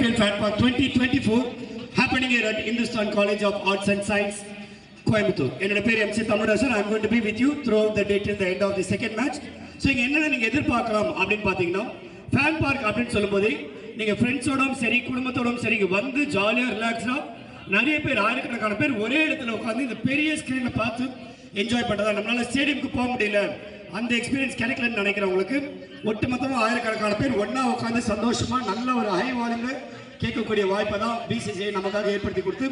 IPL Fan Park 2024 happening here at Hindustan College of Arts and Science, Coimbatore. என்னோட பேர் MC Tamilarasan. I'm going to be with you throughout the day till the end of the second match. So இங்க என்னென்ன நீங்க எதிர்பார்க்கலாம் அப்படின்னு பாத்தீங்கன்னா, fan park அப்படின்னு சொல்லும்போது நீங்க ஃப்ரெண்ட்ஸோடும் சரி குடும்பத்தோடும் சரி வந்து ஜாலியா ரிலாக்ஸா நிறைய பேர் ஆயிரக்கணக்கான பேர் ஒரே இடத்துல உட்காந்து இந்த பெரிய ஸ்கிரீன்ல பார்த்து என்ஜாய் பண்றதா. நம்மளால ஸ்டேடியமுக்கு போக முடியல, அந்த எக்ஸ்பீரியன்ஸ் கிடைக்கலன்னு நினைக்கிறவங்களுக்கு ஒட்டுமொத்தமாக ஆயிரக்கணக்கான பேர் ஒன்னா உட்காந்து சந்தோஷமா நல்ல ஒரு ஹை வால்யூம்ல கேட்கக்கூடிய வாய்ப்பை தான் BCCI நமக்காக ஏற்படுத்தி கொடுத்து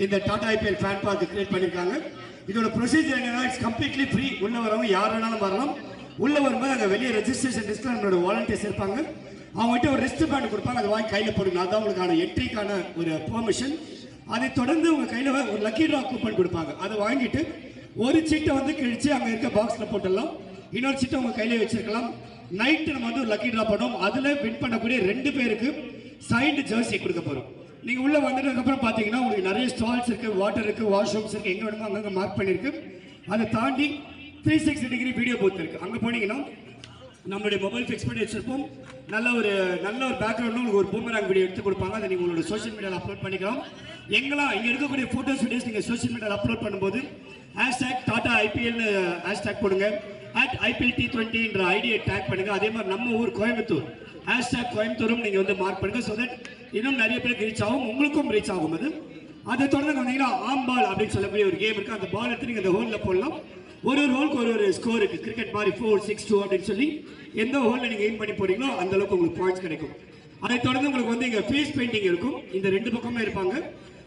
இந்த Tata IPL fan park create பண்ணியிருக்காங்க. இதோட ப்ரொசீஜர் என்னன்னா, இட்ஸ் கம்ப்ளீட்லி ஃப்ரீ. உள்ள வரவங்க யார் வேணாலும் வரலாம். உள்ள வரும்போது அங்கே வெளியே ரெஜிஸ்ட்ரேஷன் லிஸ்ட்ல நம்மளோட வாலண்டியர்ஸ் இருப்பாங்க. அவங்ககிட்ட ஒரு ரிஸ்ட் பேண்ட் கொடுப்பாங்க, அதை வாங்கி கையில் போடுங்க. அதுதான் உங்களுக்கான என்ட்ரிக்கான ஒரு பெர்மிஷன். அதை தொடர்ந்து உங்க கையில் ஒரு லக்கி ட்ரா கூப்பன் கொடுப்பாங்க. அதை வாங்கிட்டு ஒரு சீட்டை வந்து கிழிச்சு அங்கே இருக்க பாக்ஸில் போட்டுடலாம். இன்னொரு சீட்டை உங்க கையில வச்சிருக்கலாம். நைட்டு நம்ம வந்து ஒரு லக்கி ட்ரா பண்ணோம். அதில் வின் பண்ணக்கூடிய 2 பேருக்கு சைடு ஜெர்சி கொடுக்க போறோம். நீங்க உள்ள வந்ததுக்கு அப்புறம் பாத்தீங்கன்னா உங்களுக்கு நிறைய ஸ்டால்ஸ் இருக்கு, வாட்டர் இருக்கு, வாஷ்ரூம்ஸ் இருக்கு, எங்க வேணுமோ அங்கங்க மார்க் பண்ணிருக்கு. அதை தாண்டி 360 டிகிரி வீடியோ பூத் இருக்கு. அங்க போனீங்கன்னா நம்மளுடைய மொபைல் ஃபிக்ஸ் பண்ணி வச்சிருப்போம். நல்ல ஒரு பேக்ரவுண்ட் உங்களுக்கு ஒரு பூமராங் வீடியோ எடுத்து கொடுப்பாங்க. அதை நீங்க உங்களோட சோஷியல் மீடியாவில் அப்லோட் பண்ணிக்கலாம். எங்கெல்லாம் இங்க இருக்கக்கூடிய போட்டோஸ் வீடியோஸ் நீங்க சோஷியல் மீடியாவில் அப்லோட் பண்ணும்போது #டாடா IPL ஹேஷ்டேக் போடுங்க. @IPLT20 ஐடியை டேக் பண்ணுங்க. அதே மாதிரி நம்ம ஊர் கோயம்புத்தூர் கோயம்புத்தூரும் நீங்க வந்து மார்க் பண்ணுங்க. ஸோ தட் இன்னும் நிறைய பேருக்கு ரீச் ஆகும், உங்களுக்கும் ரீச் ஆகும். அதை தொடர்ந்து வந்தீங்கன்னா ஆம்பால் அப்படின்னு சொல்லக்கூடிய ஒரு கேம் இருக்கு. அந்த பால் எடுத்து நீங்க அந்த ஹோல்ல போடலாம். ஒரு ஹோலுக்கு ஒரு ஸ்கோர் இருக்கு. கிரிக்கெட் மாதிரி 4, 6, 2 அப்படின்னு சொல்லி எந்த ஹோல்ல நீங்க எய்ம் பண்ணி போறீங்களோ அந்த அளவுக்கு உங்களுக்கு பாயிண்ட்ஸ் கிடைக்கும். அதை தொடர்ந்து உங்களுக்கு வந்து இங்க ஃபேஸ் பெயிண்டிங் இருக்கும். இந்த 2 பக்கமே இருப்பாங்க.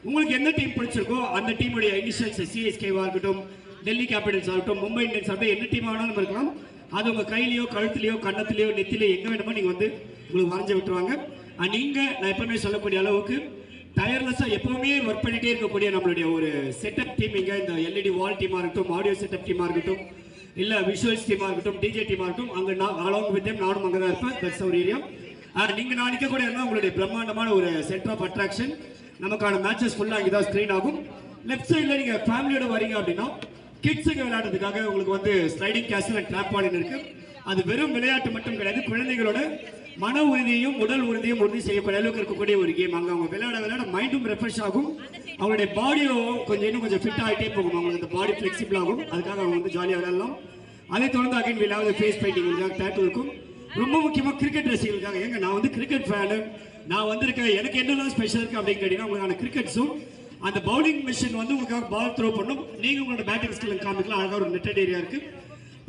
உங்களுக்கு எந்த டீம் பிடிச்சிருக்கோ அந்த டீமுடைய இனிஷியல்ஸ் CSKவா இருக்கட்டும், டெல்லி கேபிட்டல்ஸ் ஆகட்டும், மும்பை இந்தியன்ஸ் ஆகட்டும், என்ன டீம் ஆனாலும் இருக்கலாம். அது உங்க கையிலையோ கழுத்துலையோ கண்ணத்திலையோ நெத்திலையோ எங்க வேணுமோ நீங்க வந்து உங்களுக்கு வரைஞ்சு விட்டுருவாங்க. நீங்க நான் எப்பவுமே சொல்லக்கூடிய அளவுக்கு டயர்லெஸ்ஸா எப்பவுமே ஒர்க் பண்ணிட்டே இருக்கக்கூடிய நம்மளுடைய ஒரு செட்டப் டீம் இங்க இந்த LED வால் டீமா இருக்கட்டும், ஆடியோ செட்டப் டீமா இருக்கட்டும், இல்ல விஷுவல்ஸ் டீமா இருக்கட்டும், DJ டீமா இருக்கட்டும், அங்க அலாங் வித் தேம் நானும் அங்கதான் இருப்பேன். That's our area. நீங்க நான் நிக்க கூட இருந்தா உங்களுடைய பிரம்மாண்டமான ஒரு சென்டர் ஆஃப் அட்ராக்ஷன். நமக்கான மேட்சஸ் ஃபுல்லா இங்கதான் ஸ்கிரீன் ஆகும். லெஃப்ட் சைட்ல நீங்க ஃபேமிலியோட வரீங்க அப்படின்னா கிட்ஸுக்கு விளையாடுறதுக்காக உங்களுக்கு வந்து ஸ்லைடிங் கேஸ்டில் அண்ட் டிராம்பாலின் இருக்கு. அது வெறும் விளையாட்டு மட்டும் கிடையாது, குழந்தைகளோட மன உறுதியும் உடல் உறுதியும் உறுதி செய்யக்கூடிய அளவுக்கு இருக்கக்கூடிய ஒரு கேம். அங்கே அவங்க விளையாட மைண்டும் ரெஃப்ரெஷ் ஆகும், அவங்களுடைய பாடியும் இன்னும் கொஞ்சம் ஃபிட் ஆகிட்டே போகும், அவங்களுக்கு பாடி ஃபிளெக்சிபிள் ஆகும். அதுக்காக அவங்க வந்து ஜாலியாக விளையாடலாம். அதை தொடர்ந்து அகைன் விளையாட ஃபேஸ் பெயிண்டிங் உங்களுக்காக டேட்டூ இருக்கும். ரொம்ப முக்கியமாக கிரிக்கெட் ரசிகர்களுக்காக, ஏங்க நான் வந்து கிரிக்கெட் ஃபேனு, நான் வந்திருக்கேன், எனக்கு என்னெல்லாம் ஸ்பெஷல் இருக்கு அப்படின்னு கேட்டீங்கன்னா உங்களுக்கான கிரிக்கெட்ஸும் அந்த பவுலிங் மிஷின் வந்து உங்களுக்காக பால் த்ரோ பண்ணும். நீங்க உங்களோட பேட்டிங் ஸ்கில் காமிக்கலாம். அழகாக ஒரு நெட்டட் ஏரியா இருக்கு.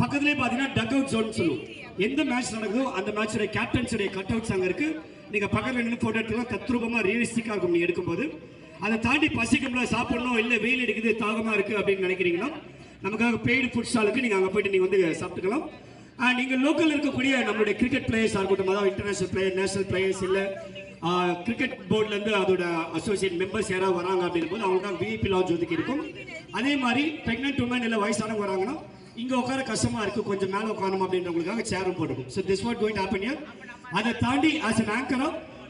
பக்கத்துலேயே பார்த்தீங்கன்னா டக் அவுட் ஜோன் சொல்லுவோம். எந்த மேட்ச் நடக்குதோ அந்த மேட்சோட கேப்டன்ஸுடைய கட் அவுட்ஸ் அங்கே இருக்கு. நீங்க பக்கத்தில் நின்று போட்டோ எடுத்துக்கலாம். தத்ரூபமாக ரியலிஸ்டிக்காக இருக்கும் நீங்க எடுக்கும்போது. அதை தாண்டி பசிக்கும்ல, சாப்பிடணும், இல்லை வெயில் அடிக்குது, தாகமா இருக்கு அப்படின்னு நினைக்கிறீங்கன்னா நமக்காக பெய்டு ஃபுட் ஸ்டாலுக்கு நீங்க அங்கே போயிட்டு நீங்க வந்து சாப்பிட்டுக்கலாம். நீங்க லோக்கல் இருக்கக்கூடிய நம்மளுடைய கிரிக்கெட் பிளேயர்ஸ் இருக்கட்டும், அதாவது இன்டர்நேஷனல் பிளேயர், நேஷனல் பிளேயர்ஸ், இல்லை கிரிக்கெட் போர்ட்லேருந்து அதோட அசோசியேட் மெம்பர்ஸ் யாராவது வராங்க அப்படின்னு போது அவங்களுக்கு VIP லாட்ஜ் ஒதுக்கி இருக்கும். அதே மாதிரி பிரெக்னென்ட் உமன் இல்லை வயசானவங்க வராங்கன்னா இங்கே உட்கார கஷ்டமா இருக்கு, கொஞ்சம் மேலே உட்காரணும் அப்படின்றவங்களுக்காக சேரும் போட்டுக்கும். So this what going to happen here. அதை தாண்டி ஆஸ் அன் ஆங்கரா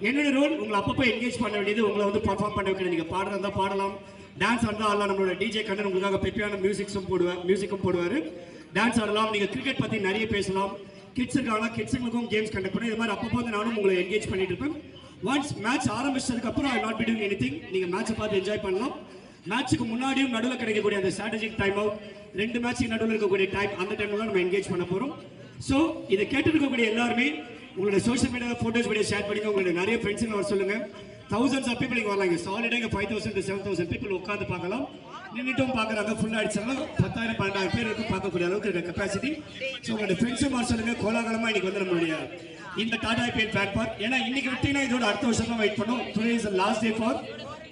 என்னோட ரோல் உங்களை அப்பப்போ என்கேஜ் பண்ண வேண்டியது, உங்களை வந்து பர்ஃபார்ம் பண்ண வைக்கணும். நீங்கள் பாடுறதா பாடலாம், டான்ஸ் ஆடுறதா ஆடலாம். நம்மளோட DJ கண்ணன் உங்களுக்காக பெப்பியான மியூசிக்கும் போடுவார். டான்ஸ் ஆடலாம். நீங்கள் கிரிக்கெட் பற்றி நிறைய பேசலாம். கிட்ஸ் இருக்காங்க, கிட்ஸுங்களுக்கும் கேம்ஸ் கண்டக்ட் பண்ணி இது மாதிரி அப்பப்போ வந்து நானும் உங்களை என்கேஜ் பண்ணிட்டு இருப்பேன். ஒன்ஸ் மேட்ச் ஆரம்பிச்சதுக்கு அப்புறம் I not be doing anything. நீங்க மேட்சை பார்த்து என்ஜாய் பண்ணலாம். மேட்சுக்கு முன்னாடியும் நடுவில் கிடைக்கக்கூடிய அந்த ஸ்ட்ராட்டஜிக் டைம் அவுட், 2 மேட்சுக்கு நடுவில் இருக்கக்கூடிய டைம், அந்த டைம்ல நம்ம என்கேஜ் பண்ண போறோம். ஸோ இதை கேட்டுருக்கக்கூடிய எல்லாருமே உங்களோட சோஷியல் மீடியாவில் ஃபோட்டோஸ் வீடியோ ஷேர் பண்ணுங்க. உங்களோட நிறைய ஃப்ரெண்ட்ஸுங்க வர சொல்லுங்க. thousands of people இங்கே வரலாம். இங்கே சாலிடாக இங்கே 5,000 to 7,000 people உட்காந்து பார்க்கலாம். நின்றுட்டும் பார்க்குறாங்க. ஃபுல்லாக அடிச்சாலும் 10,000 12,000 பேர் இருக்கும் பார்க்கக்கூடிய அளவுக்கு இருக்க கெப்பாசிட்டி. ஸோ உங்களோட ஃப்ரெண்ட்ஸும் வர சொல்லுங்க. கோலாகலமாக இன்னைக்கு வந்து நம்மளுடைய இந்த டாடா IPL ஃபேன் பார்க். ஏன்னா இன்னைக்கு விட்டீங்கன்னா இதோட அடுத்த வருஷம் தான் வெயிட் பண்ணோம். Today is the last day for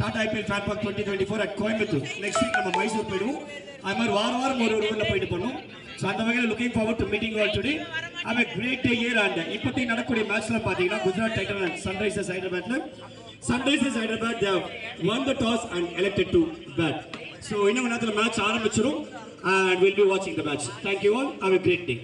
Tata IPL fan park 2024 at Coimbatore. Next week நம்ம மைசூர் போயிடுவோம். அது மாதிரி வாரம் ஒரு ஊரில் போயிட்டு பண்ணோம். ஸோ அந்த வகையில் looking forward to meeting all today. Have a great day here. And இப்போதைக்கு நடக்கக்கூடிய மேட்ச்ல பார்த்தீங்கன்னா Gujarat titans and sunrisers Hyderabad they have won the toss and elected to bat. So இன்னும் நேரத்தில் மேட்ச் ஆரம்பிச்சிடும் and we'll be watching the match. Thank you all. Have a great day.